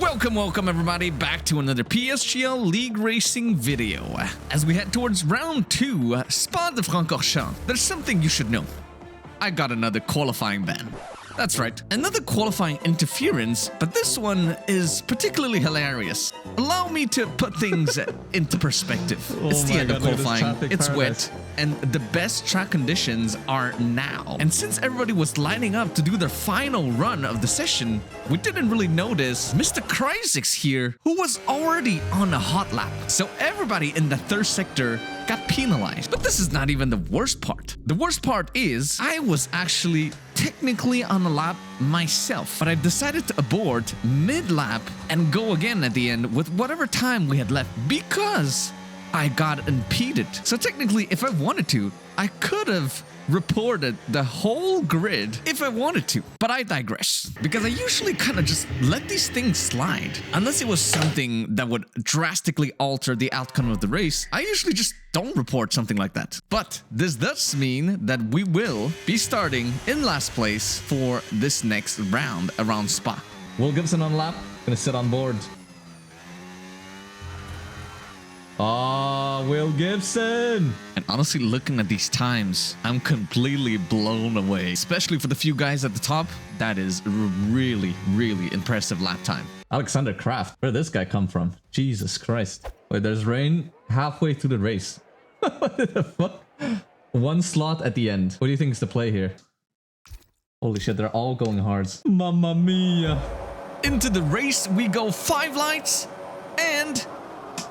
Welcome everybody back to another PSGL League Racing video. As we head towards round 2, Spa Francorchamps, there's something you should know. I got another qualifying ban. That's right, another qualifying interference, but this one is particularly hilarious. Allow me to put things into perspective. It's the end of qualifying, it's wet, and the best track conditions are now. And since everybody was lining up to do their final run of the session, we didn't really notice Mr. Kreisix here, who was already on a hot lap. So everybody in the third sector got penalized. But this is not even the worst part. The worst part is I was actually technically on a lap myself, but I decided to abort mid-lap and go again at the end with whatever time we had left because I got impeded. So technically, if I wanted to, I could have reported the whole grid if I wanted to, but I digress because I usually kind of just let these things slide unless it was something that would drastically alter the outcome of the race. I usually just don't report something like that, but this does mean that we will be starting in last place for this next round around Spa. Will Gibson on lap, gonna sit on board. Oh, Will Gibson! And honestly, looking at these times, I'm completely blown away. Especially for the few guys at the top, that is really, really impressive lap time. Alexander Kraft, where did this guy come from? Jesus Christ. Wait, there's rain halfway through the race. What the fuck? One slot at the end. What do you think is the play here? Holy shit, they're all going hard. Mamma mia. Into the race we go, 5 lights, and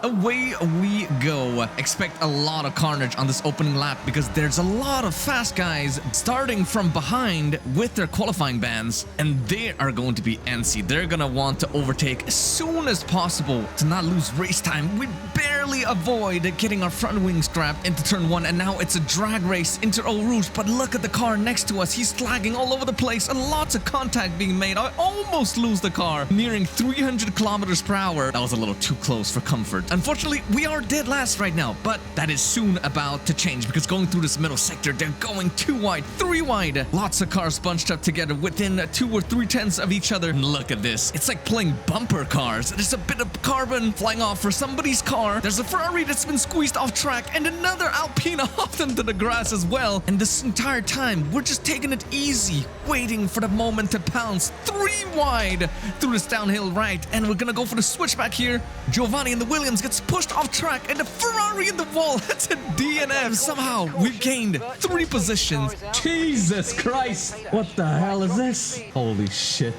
away we go. Expect a lot of carnage on this opening lap because there's a lot of fast guys starting from behind with their qualifying bans, and they are going to be antsy. They're gonna want to overtake as soon as possible to not lose race time. We barely avoid getting our front wing strapped into turn 1, and now it's a drag race into Eau Rouge. But look at the car next to us. He's flagging all over the place and lots of contact being made. I almost lose the car, nearing 300 kilometers per hour. That was a little too close for comfort. Unfortunately, we are dead last right now, but that is soon about to change because going through this middle sector, they're going 2 wide, 3 wide. Lots of cars bunched up together within 2 or 3 tenths of each other. And look at this. It's like playing bumper cars. There's a bit of carbon flying off for somebody's car. There's a Ferrari that's been squeezed off track and another Alpina off into the grass as well. And this entire time, we're just taking it easy, waiting for the moment to pounce. 3 wide through this downhill right, and we're gonna go for the switchback here. Giovanni and the Williams gets pushed off track, and the Ferrari in the wall hits a DNF. Somehow we gained 3 positions. Jesus Christ! What the hell is this? Holy shit.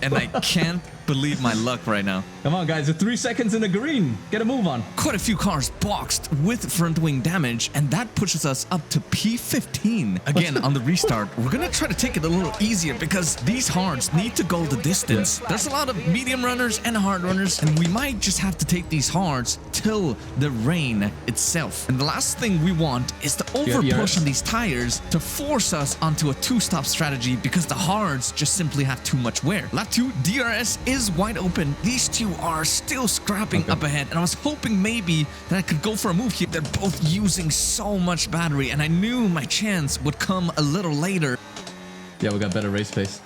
And I can't believe my luck right now. Come on, guys. You're 3 seconds in the green. Get a move on. Quite a few cars boxed with front wing damage, and that pushes us up to P15. Again, on the restart, we're gonna try to take it a little easier because these hards need to go the distance. There's a lot of medium runners and hard runners, and we might just have to take these hards till the rain itself. And the last thing we want is to over push on these tires to force us onto a 2-stop strategy because the hards just simply have too much wear. Lap 2, DRS is wide open. These two are still scrapping up ahead, and I was hoping maybe that I could go for a move here. They're both using so much battery, and I knew my chance would come a little later. Yeah, we got better race pace.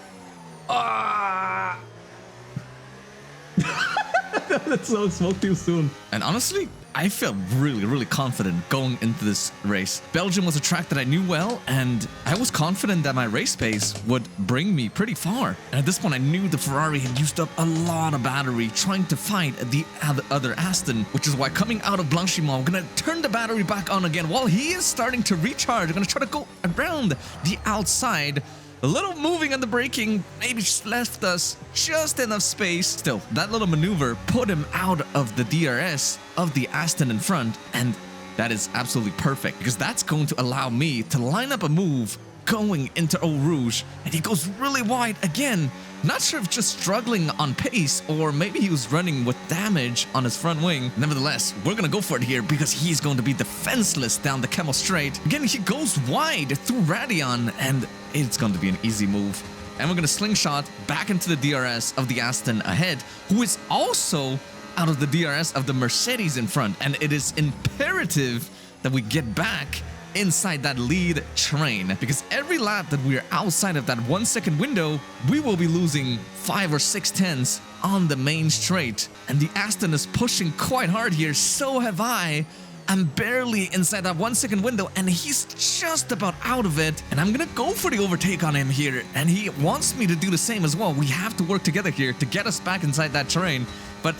Let's so smoke too soon. And honestly, I felt really confident going into this race. Belgium was a track that I knew well, and I was confident that my race pace would bring me pretty far. And at this point, I knew the Ferrari had used up a lot of battery trying to fight the other Aston, which is why coming out of Blanchimont, I'm gonna turn the battery back on again while he is starting to recharge. I'm gonna try to go around the outside. A little moving on the braking maybe just left us just enough space. Still, that little maneuver put him out of the DRS of the Aston in front, and that is absolutely perfect because that's going to allow me to line up a move going into Eau Rouge, and he goes really wide again. Not sure if just struggling on pace or maybe he was running with damage on his front wing. Nevertheless, we're gonna go for it here because he's going to be defenseless down the Camel Straight. Again, he goes wide through Radion, and it's going to be an easy move. And we're gonna slingshot back into the DRS of the Aston ahead, who is also out of the DRS of the Mercedes in front. And it is imperative that we get back inside that lead train, because every lap that we're outside of that 1 second window, we will be losing 5 or 6 tenths on the main straight. And the Aston is pushing quite hard here, so have I. I'm barely inside that 1 second window and he's just about out of it. And I'm gonna go for the overtake on him here. And he wants me to do the same as well. We have to work together here to get us back inside that train. But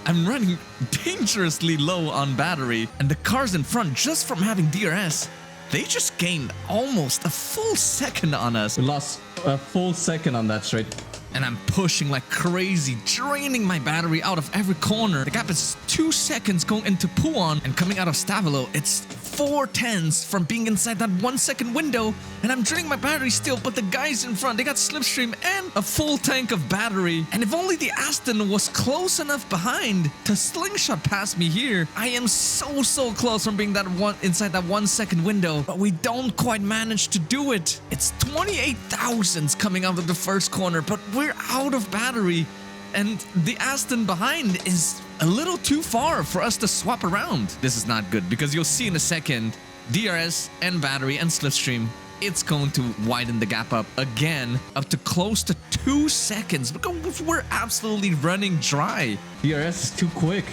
I'm running dangerously low on battery. And the cars in front, just from having DRS, they just gained almost a full second on us. We lost a full second on that straight. And I'm pushing like crazy, draining my battery out of every corner. The gap is 2 seconds going into Puan, and coming out of Stavilo, it's 4 tenths from being inside that 1 second window. And I'm draining my battery still, but the guys in front, they got slipstream and a full tank of battery. And if only the Aston was close enough behind to slingshot past me here. I am so close from being that one inside that 1 second window, but we don't quite manage to do it. It's 28 thousandths coming out of the first corner, but we're out of battery, and the Aston behind is a little too far for us to swap around. This is not good, because you'll see in a second, DRS and battery and slipstream, it's going to widen the gap up again, up to close to 2 seconds, because we're absolutely running dry. DRS is too quick.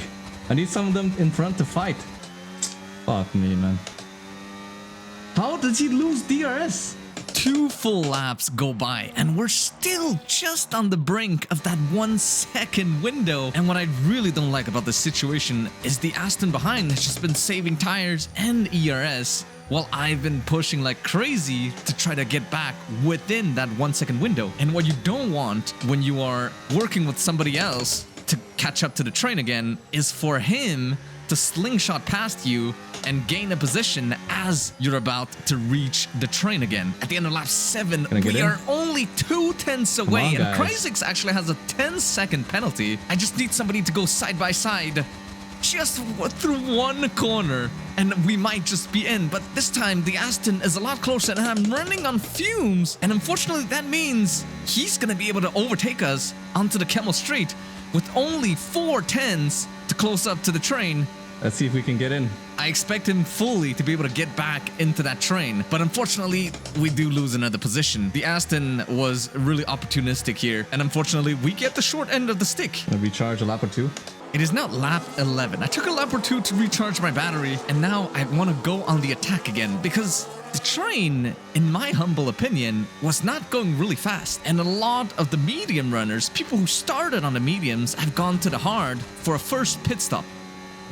I need some of them in front to fight. Fuck me, man. How did he lose DRS? 2 full laps go by and we're still just on the brink of that 1 second window. And what I really don't like about this situation is the Aston behind has just been saving tires and ERS while I've been pushing like crazy to try to get back within that 1 second window. And what you don't want when you are working with somebody else to catch up to the train again is for him to slingshot past you and gain a position as you're about to reach the train again. At the end of lap 7, we are only 2 tenths away, and Cryzix actually has a 10-second penalty. I just need somebody to go side by side just through one corner and we might just be in. But this time the Aston is a lot closer and I'm running on fumes, and unfortunately that means he's gonna be able to overtake us onto the Camel Straight with only 4 tenths to close up to the train. Let's see if we can get in. I expect him fully to be able to get back into that train, but unfortunately, we do lose another position. The Aston was really opportunistic here, and unfortunately, we get the short end of the stick. Gonna recharge a lap or two. It is now lap 11. I took a lap or two to recharge my battery, and now I want to go on the attack again, because the train, in my humble opinion, was not going really fast. And a lot of the medium runners, people who started on the mediums, have gone to the hard for a first pit stop.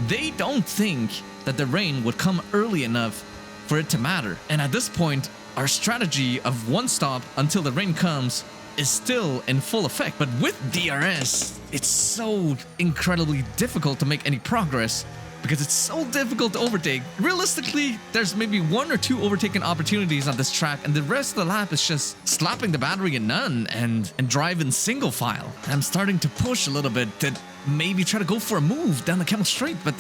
They don't think that the rain would come early enough for it to matter. And at this point, our strategy of one stop until the rain comes is still in full effect. But with DRS, it's so incredibly difficult to make any progress because it's so difficult to overtake. Realistically, there's maybe 1 or 2 overtaking opportunities on this track, and the rest of the lap is just slapping the battery in none and driving single file. I'm starting to push a little bit to maybe try to go for a move down the Camel Straight, but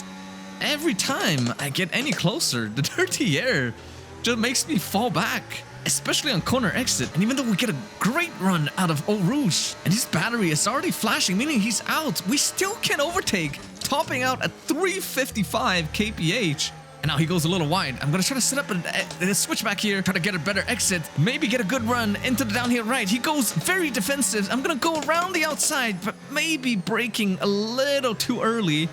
every time I get any closer, the dirty air just makes me fall back, especially on corner exit. And even though we get a great run out of Eau Rouge and his battery is already flashing, meaning he's out, we still can't overtake, topping out at 355 kph. And now he goes a little wide. I'm gonna try to set up a switch back here, try to get a better exit, maybe get a good run into the downhill right. He goes very defensive. I'm gonna go around the outside, but maybe braking a little too early,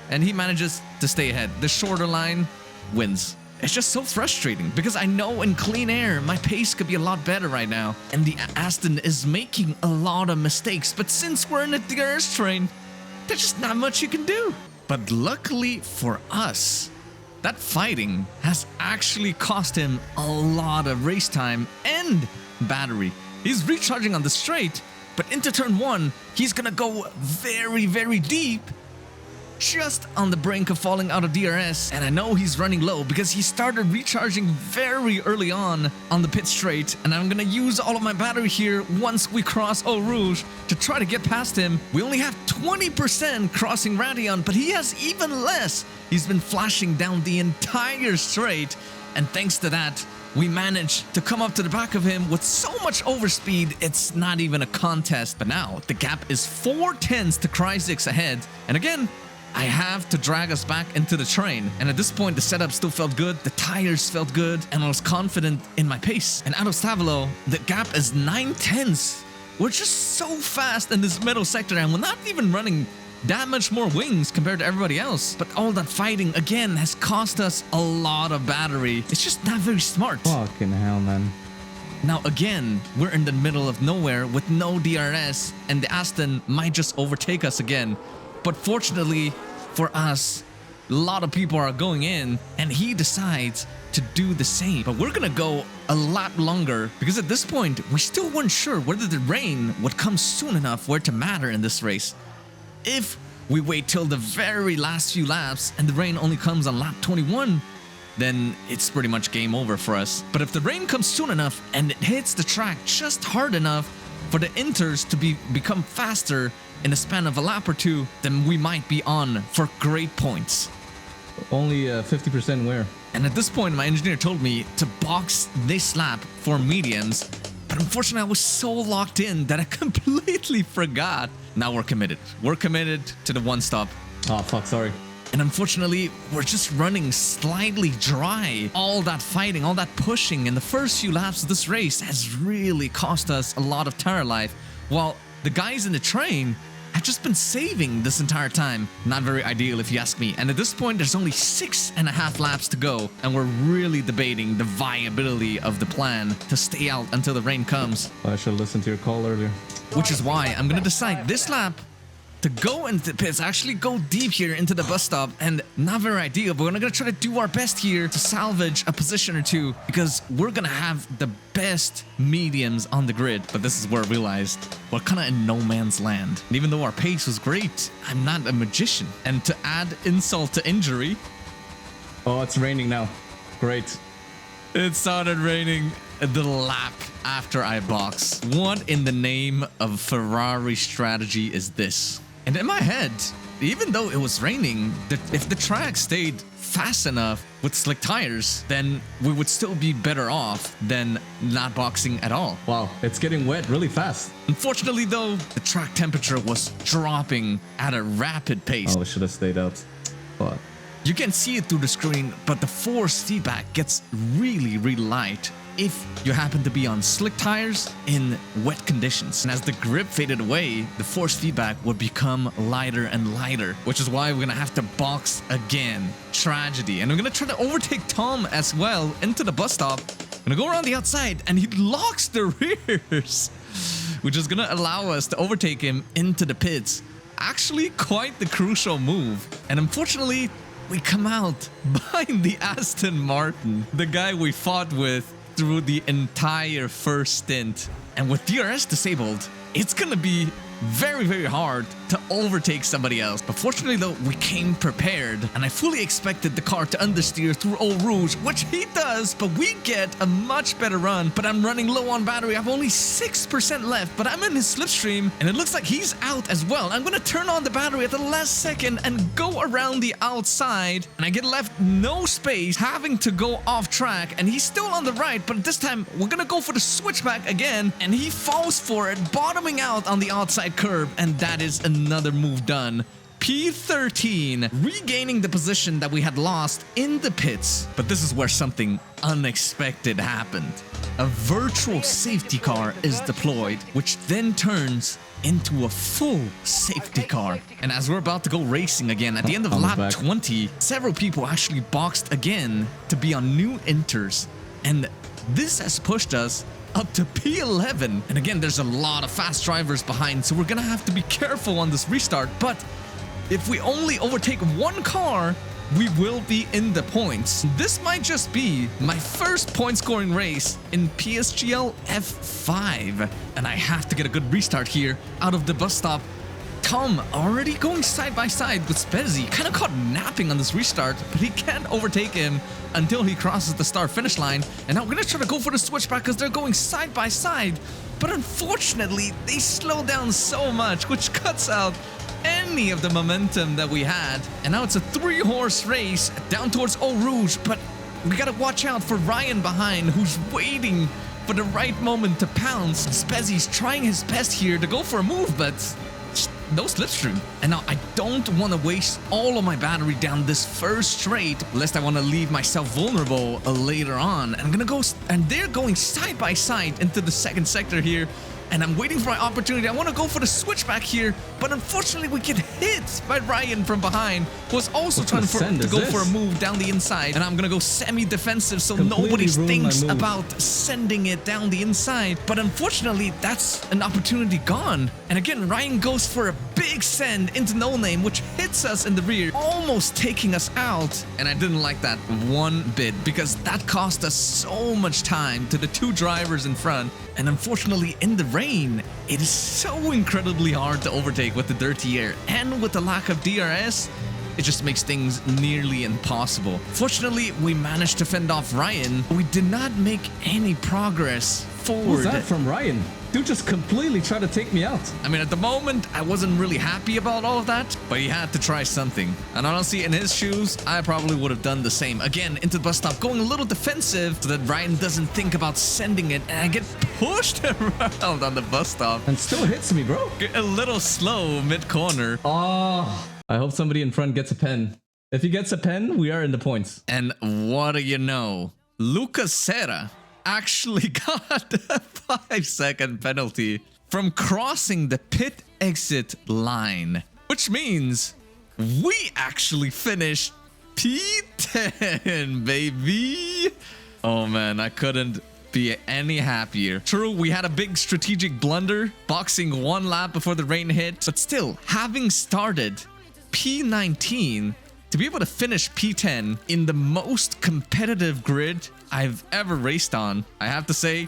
and he manages to stay ahead. The shorter line wins. It's just so frustrating because I know in clean air, my pace could be a lot better right now. And the Aston is making a lot of mistakes, but since we're in a DRS train, there's just not much you can do. But luckily for us, that fighting has actually cost him a lot of race time and battery. He's recharging on the straight, but into turn 1, he's gonna go very, very deep, just on the brink of falling out of DRS. And I know he's running low because he started recharging very early on the pit straight, and I'm gonna use all of my battery here once we cross Eau Rouge to try to get past him. We only have 20% crossing Radion, but he has even less. He's been flashing down the entire straight, and thanks to that, we managed to come up to the back of him with so much overspeed, it's not even a contest. But now the gap is 4 tenths to Cryzix ahead, and again, I have to drag us back into the train. And at this point, the setup still felt good, the tires felt good, and I was confident in my pace. And out of Stavilo, the gap is 9/10. We're just so fast in this middle sector, and we're not even running that much more wings compared to everybody else. But all that fighting, again, has cost us a lot of battery. It's just not very smart. Fucking hell, man. Now, again, we're in the middle of nowhere with no DRS, and the Aston might just overtake us again. But fortunately for us, a lot of people are going in, and he decides to do the same. But we're gonna go a lot longer, because at this point, we still weren't sure whether the rain would come soon enough for it to matter in this race. If we wait till the very last few laps and the rain only comes on lap 21, then it's pretty much game over for us. But if the rain comes soon enough and it hits the track just hard enough for the inters to become faster in a span of a lap or two, then we might be on for great points. Only 50% wear. And at this point, my engineer told me to box this lap for mediums, but unfortunately I was so locked in that I completely forgot. Now we're committed. We're committed to the one stop. Oh, fuck, sorry. And unfortunately, we're just running slightly dry. All that fighting, all that pushing in the first few laps of this race has really cost us a lot of tire life, while the guys in the train have just been saving this entire time. Not very ideal if you ask me. And at this point, there's only 6.5 laps to go, and we're really debating the viability of the plan to stay out until the rain comes. I should have listened to your call earlier. Which is why I'm gonna decide this lap to go into the pits, actually go deep here into the bus stop, and not very ideal, but we're gonna try to do our best here to salvage a position or two, because we're gonna have the best mediums on the grid. But this is where I realized we're kind of in no man's land. And even though our pace was great, I'm not a magician. And to add insult to injury... Oh, it's raining now. Great. It started raining the lap after I box. What in the name of Ferrari strategy is this? And in my head, even though it was raining, if the track stayed fast enough with slick tires, then we would still be better off than not boxing at all. Wow, it's getting wet really fast. Unfortunately though, the track temperature was dropping at a rapid pace. Oh, we should have stayed out. But you can see it through the screen, but the force feedback gets really, really light if you happen to be on slick tires in wet conditions. And as the grip faded away, the force feedback would become lighter and lighter, which is why we're gonna have to box again. Tragedy. And I'm gonna try to overtake Tom as well into the bus stop. I'm gonna go around the outside, and he locks the rears, which is gonna allow us to overtake him into the pits. Actually, quite the crucial move. And unfortunately, we come out behind the Aston Martin, the guy we fought with through the entire first stint. And with DRS disabled, it's gonna be very, very hard to overtake somebody else. But fortunately though, we came prepared, and I fully expected the car to understeer through Eau Rouge, which he does, but we get a much better run. But I'm running low on battery. I have only 6% left, but I'm in his slipstream, and it looks like he's out as well. I'm gonna turn on the battery at the last second and go around the outside, and I get left no space, having to go off track, and he's still on the right, but this time we're gonna go for the switchback again, and he falls for it, bottoming out on the outside curve, and that is another move done. P13, regaining the position that we had lost in the pits. But this is where something unexpected happened. A virtual safety car is deployed, which then turns into a full safety car. And as we're about to go racing again, at the end of lap 20, several people actually boxed again to be on new inters. And this has pushed us up to P11. And again, there's a lot of fast drivers behind, so we're gonna have to be careful on this restart. But if we only overtake one car, we will be in the points. This might just be my first point scoring race in PSGL F5. And I have to get a good restart here out of the bus stop. Tom already going side by side with Spezzi, kind of caught napping on this restart, but he can't overtake him until he crosses the start finish line. And now we're gonna try to go for the switchback because they're going side by side, but unfortunately they slow down so much, which cuts out any of the momentum that we had. And now it's a 3-horse race down towards Eau Rouge, but we gotta watch out for Ryan behind, who's waiting for the right moment to pounce. Spezzi's trying his best here to go for a move, but no slipstream. And now I don't want to waste all of my battery down this first straight, lest I want to leave myself vulnerable later on. And I'm gonna go, and they're going side by side into the second sector here. And I'm waiting for my opportunity. I want to go for the switchback here, but unfortunately we get hit by Ryan from behind, who was also trying to go for a move down the inside. And I'm going to go semi-defensive so nobody thinks about sending it down the inside. But unfortunately, that's an opportunity gone. And again, Ryan goes for a big send into No Name, which hits us in the rear, almost taking us out. And I didn't like that one bit because that cost us so much time to the two drivers in front. And unfortunately, in the rain, it is so incredibly hard to overtake with the dirty air, and with the lack of DRS, it just makes things nearly impossible. Fortunately, we managed to fend off Ryan, but we did not make any progress forward. What was that from Ryan? Dude just completely tried to take me out. I mean, at the moment, I wasn't really happy about all of that, but he had to try something. And honestly, in his shoes, I probably would have done the same. Again, into the bus stop, going a little defensive so that Ryan doesn't think about sending it, and I get pushed around on the bus stop. And still hits me, bro. A little slow mid-corner. Oh, I hope somebody in front gets a pen. If he gets a pen, we are in the points. And what do you know? Lucas Serra actually got a 5-second penalty from crossing the pit exit line, which means we actually finished P10, baby. Oh man, I couldn't be any happier. True, we had a big strategic blunder, boxing one lap before the rain hit, but still, having started P19, to be able to finish P10 in the most competitive grid I've ever raced on, I have to say,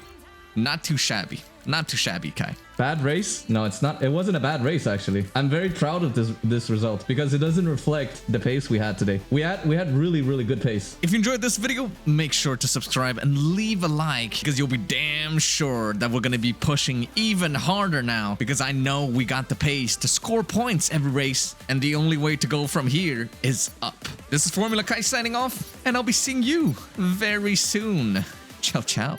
not too shabby. Not too shabby, Kai. Bad race? No, it's not. It wasn't a bad race, actually. I'm very proud of this result because it doesn't reflect the pace we had today. We had really good pace. If you enjoyed this video, make sure to subscribe and leave a like, because you'll be damn sure that we're going to be pushing even harder now, because I know we got the pace to score points every race, and the only way to go from here is up. This is Formula Kai signing off, and I'll be seeing you very soon. Ciao, ciao.